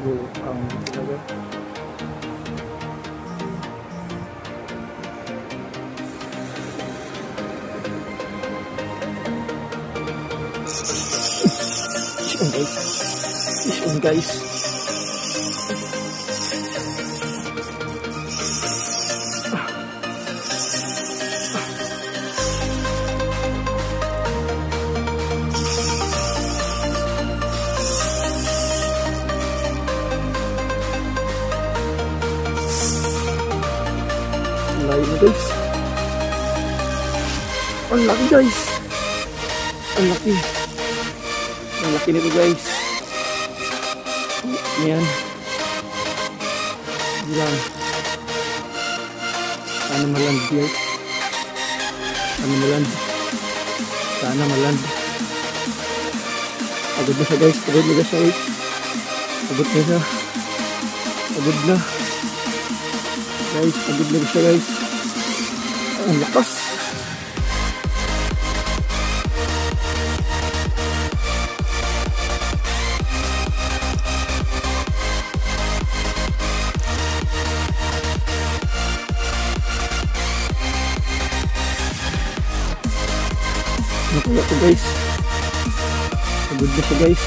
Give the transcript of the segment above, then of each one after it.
Ang talaga. Fish on guys. Layo na guys. Ang laki guys. Ang laki. Ang laki nito guys. Ayan. Bilang. Sana maland guys. Sana maland. Sana maland. Pagod na siya guys. Pagod na siya guys. Pagod na siya. Pagod na. Guys, pagod na siya guys. Ang lakas. Nakuha ko guys. Pagod na siya guys.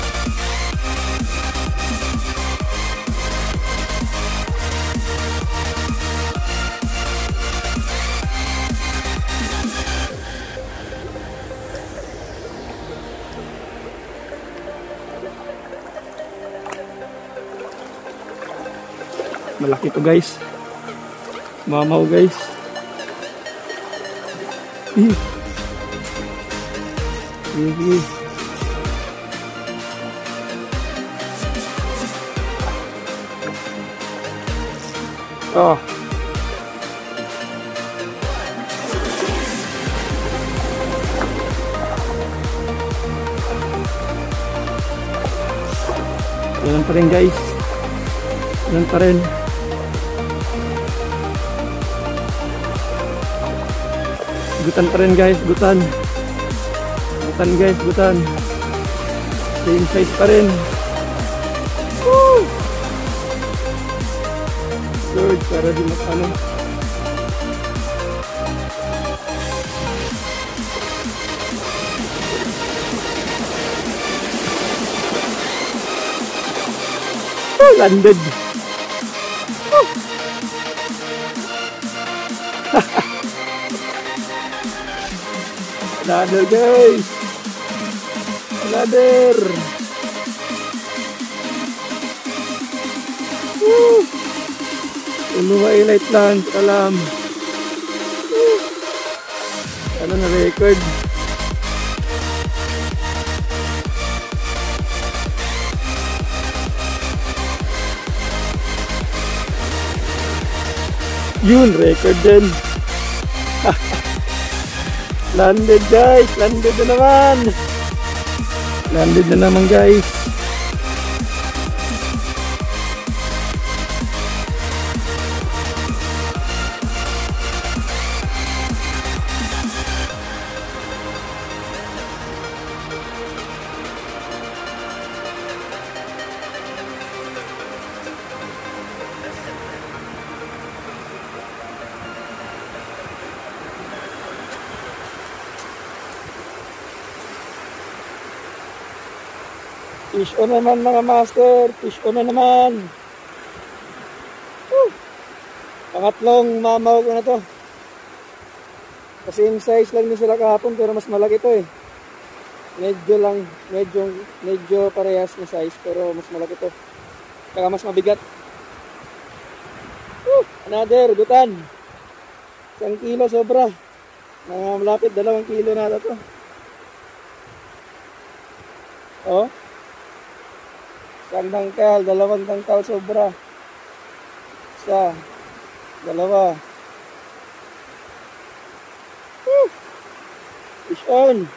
Malaki to guys. Mamaw guys. Oh. Yan pa rin guys. Yan pa rin. Gutan pa rin guys, gutan. Gutan guys, gutan. Same size pa rin. Woo! Good, para di makano. Oh, landed. Oh. Ladder guys. Ladder. Puno highlight lang, kalam. Ano na record? Yun, record din. Landed guys, landed na naman. Landed na naman guys. Fish on naman mga master, fish on na naman. Pangatlong mamaw ko na to. Kasi in size lang din sila kahapon pero mas malaki to eh. Medyo parehas na size pero mas malaki to. Kaya mas mabigat. Another gutan. 1 kilo sobra. Malapit 2 kilo na to. Oh. 1 dangkal, 2 dangkal sobra. 1, 2. Fish on.